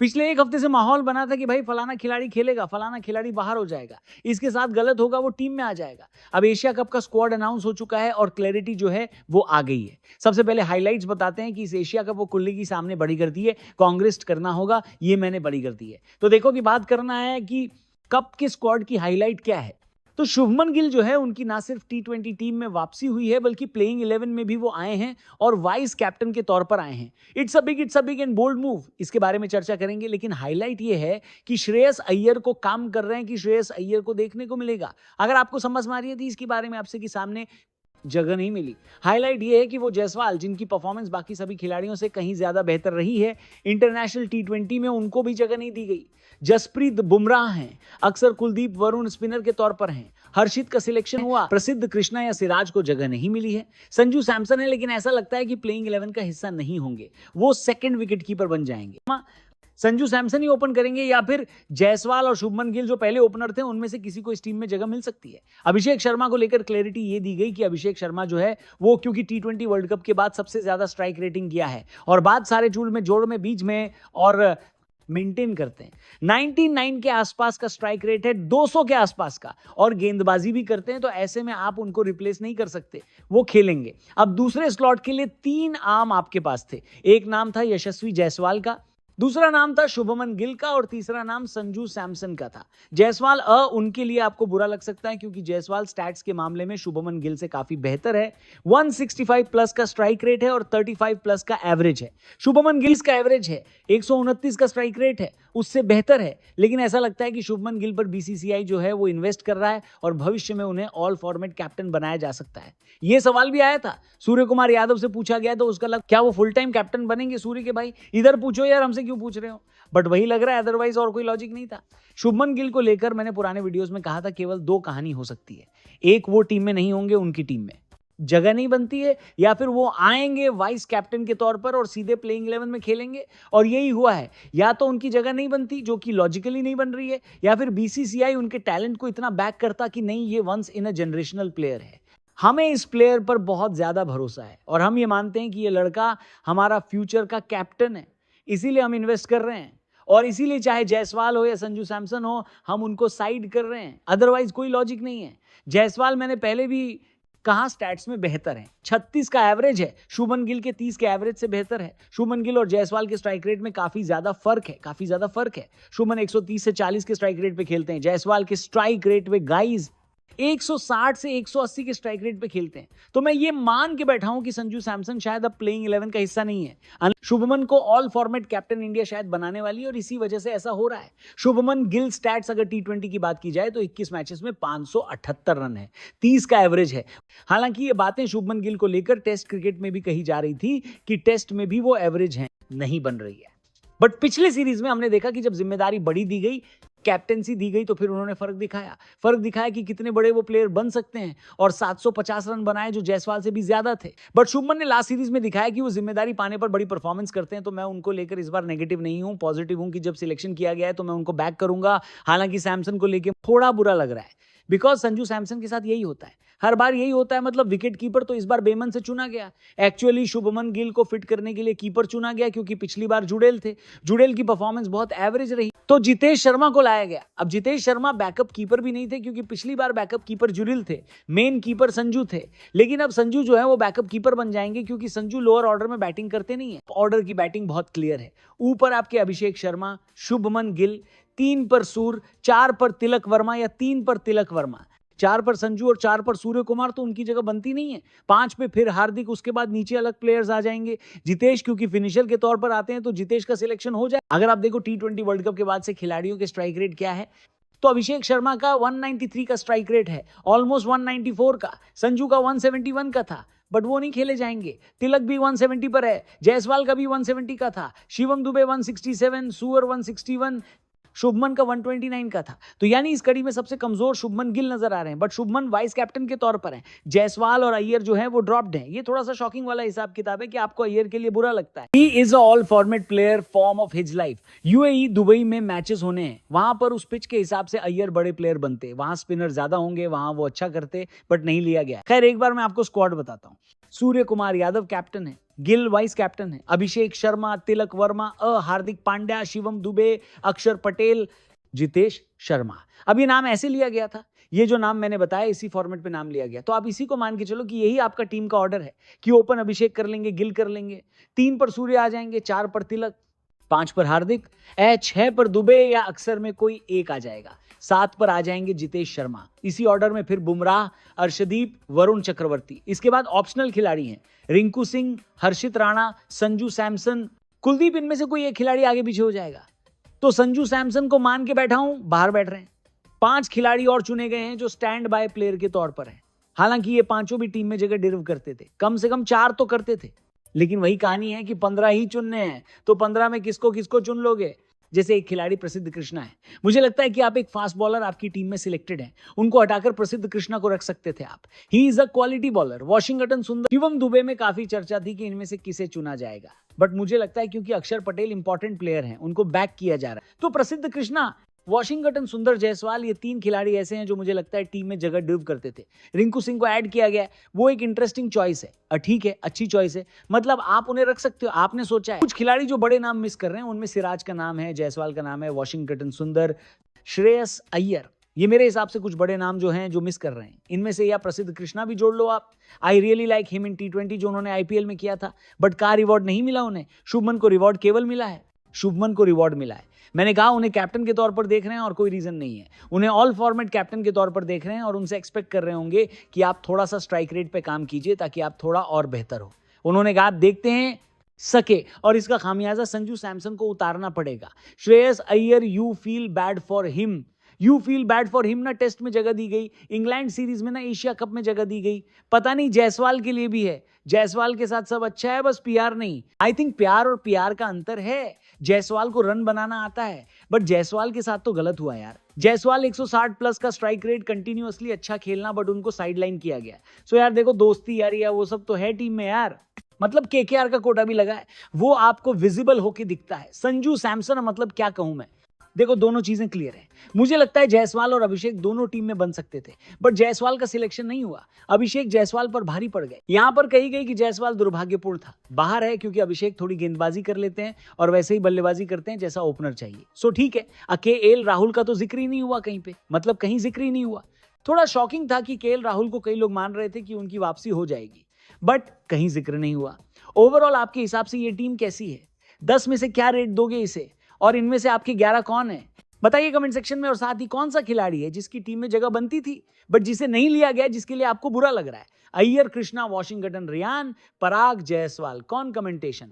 पिछले एक हफ्ते से माहौल बना था कि भाई फलाना खिलाड़ी खेलेगा, फलाना खिलाड़ी बाहर हो जाएगा, इसके साथ गलत होगा वो टीम में आ जाएगा। अब एशिया कप का स्क्वाड अनाउंस हो चुका है और क्लैरिटी जो है वो आ गई है। सबसे पहले हाइलाइट्स बताते हैं कि इस एशिया कप वो कुल्ली की सामने बड़ी कर दी है, कांग्रेस करना होगा, ये मैंने बड़ी कर दी है। तो देखो कि बात करना है कि कप के स्क्वाड की हाईलाइट क्या है। तो शुभमन गिल जो है उनकी ना सिर्फ टी20 टीम में वापसी हुई है बल्कि प्लेइंग 11 में भी वो आए हैं और वाइस कैप्टन के तौर पर आए हैं। It's a big and bold move, इसके बारे में चर्चा करेंगे। लेकिन हाईलाइट ये है कि श्रेयस अय्यर को काम कर रहे हैं, कि श्रेयस अय्यर को देखने को मिलेगा। अगर आपको समझ में आ रही है थी इसके बारे में आपसे कि सामने जगह नहीं मिली। हाईलाइट ये है कि वो जायसवाल जिनकी परफॉर्मेंस बाकी सभी खिलाड़ियों से कहीं ज्यादा बेहतर रही है, इंटरनेशनल टी20 में उनको भी जगह नहीं दी गई। जसप्रीत बुमराह हैं, अक्सर कुलदीप वरुण स्पिनर के तौर पर हैं, हर्षित का सिलेक्शन हुआ, प्रसिद्ध कृष्णा या सिराज को जगह नहीं मिली है। संजू सैमसन है, लेकिन ऐसा लगता है कि प्लेइंग 11 का हिस्सा नहीं होंगे, वो सेकंड विकेट कीपर बन जाएंगे। संजू सैमसन ही ओपन करेंगे या फिर जायसवाल और शुभमन गिल जो पहले ओपनर थे उनमें से किसी को इस टीम में जगह मिल सकती है। अभिषेक शर्मा को लेकर क्लैरिटी ये दी गई कि अभिषेक शर्मा जो है वो क्योंकि टी20 वर्ल्ड कप के बाद सबसे ज्यादा स्ट्राइक रेटिंग किया है और बाद सारे चूल में जोड़ में बीच में और मेंटेन करते हैं। 99 के आसपास का स्ट्राइक रेट है, 200 के आसपास का, और गेंदबाजी भी करते हैं। तो ऐसे में आप उनको रिप्लेस नहीं कर सकते, वो खेलेंगे। अब दूसरे स्लॉट के लिए 3 आम आपके पास थे। एक नाम था यशस्वी जायसवाल का, दूसरा नाम था शुभमन गिल का और तीसरा नाम संजू सैमसन का था। जायसवाल उनके लिए आपको बुरा लग सकता है क्योंकि जायसवाल स्टैट्स के मामले में शुभमन गिल से काफी बेहतर है। 165 प्लस का स्ट्राइक रेट है और 35 प्लस का एवरेज है। शुभमन गिल का एवरेज है 129 का स्ट्राइक रेट है, उससे बेहतर है। लेकिन ऐसा लगता है कि शुभमन गिल पर बीसीसीआई जो है वो इन्वेस्ट कर रहा है और भविष्य में उन्हें ऑल फॉर्मेट कैप्टन बनाया जा सकता है। यह सवाल भी आया था, सूर्य कुमार यादव से पूछा गया तो उसका लग क्या वो फुल टाइम कैप्टन बनेंगे सूर्य के भाई? इधर पूछो यार, हमसे क्यों पूछ रहे हो? बट वही लग रहा है, अदरवाइज और कोई लॉजिक नहीं था। शुभमन गिल को लेकर मैंने पुराने वीडियोस में कहा था केवल 2 कहानी हो सकती है। एक, वो टीम में नहीं होंगे, उनकी टीम में जगह नहीं बनती है, या फिर वो आएंगे वाइस कैप्टन के तौर पर और सीधे प्लेइंग 11 में खेलेंगे। और यही हुआ है, या तो उनकी जगह नहीं बनती जो कि लॉजिकली नहीं बन रही है, या फिर बीसीसीआई उनके टैलेंट को इतना बैक करता कि नहीं ये once in a generational player है। हमें इस प्लेयर पर बहुत ज्यादा भरोसा है और हम ये मानते हैं कि ये लड़का हमारा फ्यूचर का कैप्टन है, इसीलिए हम इन्वेस्ट कर रहे हैं। और इसीलिए चाहे जायसवाल हो या संजू सैमसन हो, हम उनको साइड कर रहे हैं, अदरवाइज कोई लॉजिक नहीं है। जायसवाल मैंने पहले भी कहां स्टैट्स में बेहतर है, 36 का एवरेज है, शुभमन गिल के 30 के एवरेज से बेहतर है। शुभमन गिल और जायसवाल के स्ट्राइक रेट में काफी ज्यादा फर्क है। शुभमन 130 से 40 के स्ट्राइक रेट पे खेलते हैं, जायसवाल के स्ट्राइक रेट पे गाइज 160 से 180 के स्ट्राइक रेट पे खेलते हैं। तो मैं ये मान के बैठा हूं कि संजू सैमसन शायद अब प्लेइंग 11 का हिस्सा नहीं है। शुभमन को ऑल फॉर्मेट कैप्टन इंडिया शायद बनाने वाली है और इसी वजह से ऐसा हो रहा है। शुभमन गिल स्टैट्स अगर टी20 की बात की जाए तो 21 मैचेस में 578 रन है, 30 का एवरेज है। हालांकि ये बातें शुभमन गिल को लेकर टेस्ट क्रिकेट में भी कही जा रही थी कि टेस्ट में भी वो एवरेज है, नहीं बन रही है। बट पिछले सीरीज में हमने देखा कि जब जिम्मेदारी बड़ी दी गई, कैप्टेंसी दी गई, तो फिर उन्होंने फर्क दिखाया कि कितने बड़े वो प्लेयर बन सकते हैं और 750 रन बनाए जो जायसवाल से भी ज्यादा थे। बट शुभमन ने लास्ट सीरीज में दिखाया कि वो जिम्मेदारी पाने पर बड़ी परफॉर्मेंस करते हैं। तो मैं उनको लेकर इस बार नेगेटिव नहीं हूं, पॉजिटिव हूं कि जब सिलेक्शन किया गया है तो मैं उनको बैक करूंगा। हालांकि सैमसन को लेकर थोड़ा बुरा लग रहा है बिकॉज संजू सैमसन के साथ यही होता है, हर बार यही होता है। मतलब विकेट कीपर तो इस बार बेमन से चुना गया, एक्चुअली शुभमन गिल को फिट करने के लिए कीपर चुना गया क्योंकि पिछली बार जुड़ेल थे, जुड़ेल की परफॉर्मेंस बहुत एवरेज रही तो जितेश शर्मा को लाया गया। अब जितेश शर्मा बैकअप कीपर भी नहीं थे क्योंकि पिछली बार बैकअप कीपर जुड़ेल थे, मेन कीपर संजू थे। लेकिन अब संजू जो है वो बैकअप कीपर बन जाएंगे क्योंकि संजू लोअर ऑर्डर में बैटिंग करते नहीं है, ऑर्डर की बैटिंग बहुत क्लियर है। ऊपर आपके अभिषेक शर्मा, शुभमन गिल, 3 पर सूर, 4 पर तिलक वर्मा या 3 पर तिलक वर्मा, 4 पर संजू और 4 पर सूर्य कुमार, तो उनकी जगह बनती नहीं है। 5 पे फिर हार्दिक, उसके बाद नीचे अलग प्लेयर्स आ जाएंगे। जितेश क्योंकि फिनिशर के तौर पर आते हैं तो जितेश का सिलेक्शन हो जाए। अगर आप देखो टी20 वर्ल्ड कप के बाद से खिलाड़ियों के स्ट्राइक रेट क्या है, तो अभिषेक शर्मा का 193 का स्ट्राइक रेट है, ऑलमोस्ट 194 का। संजू का 171 का था बट वो नहीं खेले जाएंगे। तिलक भी 170 पर है, जायसवाल का भी 170 का था, शिवम दुबे 167, सुअर 161, शुभमन का 129 का था। तो यानी इस कड़ी में सबसे कमजोर शुभमन गिल नजर आ रहे हैं, बट शुभमन वाइस कैप्टन के तौर पर हैं। जायसवाल और अय्यर जो है वो ड्रॉप्ड हैं। ये थोड़ा सा शॉकिंग वाला हिसाब किताब है कि आपको अय्यर के लिए बुरा लगता है। He is a all format player, form of his life. UAE Dubai में मैचेस होने हैं, वहां पर उस पिच के हिसाब से अय्यर बड़े प्लेयर बनते, वहां स्पिनर ज्यादा होंगे, वहां वो अच्छा करते, बट नहीं लिया गया। खैर एक बार मैं आपको स्क्वाड बताता हूं। सूर्य कुमार यादव कैप्टन है, गिल वाइस कैप्टन है, अभिषेक शर्मा, तिलक वर्मा, हार्दिक पांड्या, शिवम दुबे, अक्षर पटेल, जितेश शर्मा। अब ये नाम ऐसे लिया गया था, ये जो नाम मैंने बताया इसी फॉर्मेट पे नाम लिया गया, तो आप इसी को मान के चलो कि यही आपका टीम का ऑर्डर है कि ओपन अभिषेक कर लेंगे, गिल कर लेंगे, 3 पर सूर्य आ जाएंगे, 4 पर तिलक, 5 पर हार्दिक, 6 पर दुबे या अक्षर में कोई एक आ जाएगा, 7 पर आ जाएंगे जितेश शर्मा, इसी ऑर्डर में फिर बुमराह, अर्शदीप, वरुण चक्रवर्ती। इसके बाद ऑप्शनल खिलाड़ी हैं रिंकू सिंह, हर्षित राणा, संजू सैमसन, कुलदीप, इनमें से कोई एक खिलाड़ी आगे पीछे हो जाएगा। तो संजू सैमसन को मान के बैठा हूं, बाहर बैठ रहे हैं। 5 खिलाड़ी और चुने गए हैं जो स्टैंड बाय प्लेयर के तौर पर हैं। हालांकि ये पांचों भी टीम में जगह डिजर्व करते थे, कम से कम 4 तो करते थे, लेकिन वही कहानी है कि 15 ही चुनने हैं, तो 15 में किसको किसको चुन लोगे? जैसे एक खिलाड़ी प्रसिद्ध कृष्णा है, मुझे लगता है कि आप एक फास्ट बॉलर आपकी टीम में सिलेक्टेड है, उनको हटाकर प्रसिद्ध कृष्णा को रख सकते थे आप। He is a quality bowler. Washington सुंदर, शिवम दुबे में काफी चर्चा थी कि इनमें से किसे चुना जाएगा, बट मुझे लगता है क्योंकि अक्षर पटेल इंपॉर्टेंट प्लेयर हैं, उनको बैक किया जा रहा है, तो प्रसिद्ध कृष्णा, वॉशिंगटन सुंदर, जायसवाल, ये 3 खिलाड़ी ऐसे हैं जो मुझे लगता है टीम में जगह डिजर्व करते थे। रिंकू सिंह को ऐड किया गया, वो एक इंटरेस्टिंग चॉइस है, ठीक है, अच्छी चॉइस है, मतलब आप उन्हें रख सकते हो, आपने सोचा है। कुछ खिलाड़ी जो बड़े नाम मिस कर रहे हैं, उनमें सिराज का नाम है, जायसवाल का नाम है, वॉशिंगटन सुंदर, श्रेयस अय्यर, ये मेरे हिसाब से कुछ बड़े नाम जो हैं जो मिस कर रहे हैं। इनमें से या प्रसिद्ध कृष्णा भी जोड़ लो आप, I really like him in T20 जो उन्होंने आईपीएल में किया था, बट का रिवॉर्ड नहीं मिला उन्हें। शुभमन को रिवॉर्ड केवल मिला है, शुभमन को रिवॉर्ड मिला है। मैंने कहा उन्हें कैप्टन के तौर पर देख रहे हैं और कोई रीजन नहीं है, उन्हें ऑल फॉर्मेट कैप्टन के तौर पर देख रहे हैं और उनसे एक्सपेक्ट कर रहे होंगे कि आप थोड़ा सा स्ट्राइक रेट पे काम कीजिए ताकि आप थोड़ा और बेहतर हो। उन्होंने कहा आप देखते हैं सके, और इसका खामियाजा संजू सैमसन को उतारना पड़ेगा। Shreyas Iyer, you feel bad for him, you feel bad for him ना टेस्ट में जगह दी गई, इंग्लैंड सीरीज में ना एशिया कप में जगह दी गई, पता नहीं जायसवाल के लिए भी है, जायसवाल के साथ सब अच्छा है, बस पीआर नहीं। आई थिंक प्यार और पीआर का अंतर है, जायसवाल को रन बनाना आता है, बट जायसवाल के साथ तो गलत हुआ यार। जायसवाल 160 प्लस का स्ट्राइक रेट, कंटिन्यूअसली अच्छा खेलना, बट उनको साइडलाइन किया गया। सो यार देखो, दोस्ती यारी है वो सब तो है टीम में यार, मतलब केकेआर का कोटा भी लगा है, वो आपको विजिबल होके दिखता है। संजू सैमसन, मतलब क्या कहूं मैं, देखो दोनों चीजें क्लियर है। मुझे लगता है जायसवाल और अभिषेक दोनों टीम में बन सकते थे, बट जायसवाल का सिलेक्शन नहीं हुआ, अभिषेक जायसवाल पर भारी पड़ गए। यहां पर कही गई कि जायसवाल दुर्भाग्यपूर्ण था, बाहर है क्योंकि अभिषेक थोड़ी गेंदबाजी कर लेते हैं और वैसे ही बल्लेबाजी करते हैं जैसा ओपनर चाहिए। सो ठीक है, KL राहुल का तो जिक्र ही नहीं हुआ कहीं पे, मतलब कहीं जिक्र ही नहीं हुआ। थोड़ा शॉकिंग था कि KL राहुल को कई लोग मान रहे थे कि उनकी वापसी हो जाएगी, बट कहीं जिक्र नहीं हुआ। ओवरऑल आपके हिसाब से ये टीम कैसी है? 10 में से क्या रेट दोगे इसे, और इनमें से आपके 11 कौन है बताइए कमेंट सेक्शन में। और साथ ही कौन सा खिलाड़ी है जिसकी टीम में जगह बनती थी बट जिसे नहीं लिया गया, जिसके लिए आपको बुरा लग रहा है? अय्यर, कृष्णा, वॉशिंगटन, रियान, पराग, जायसवाल, कौन कमेंटेशन?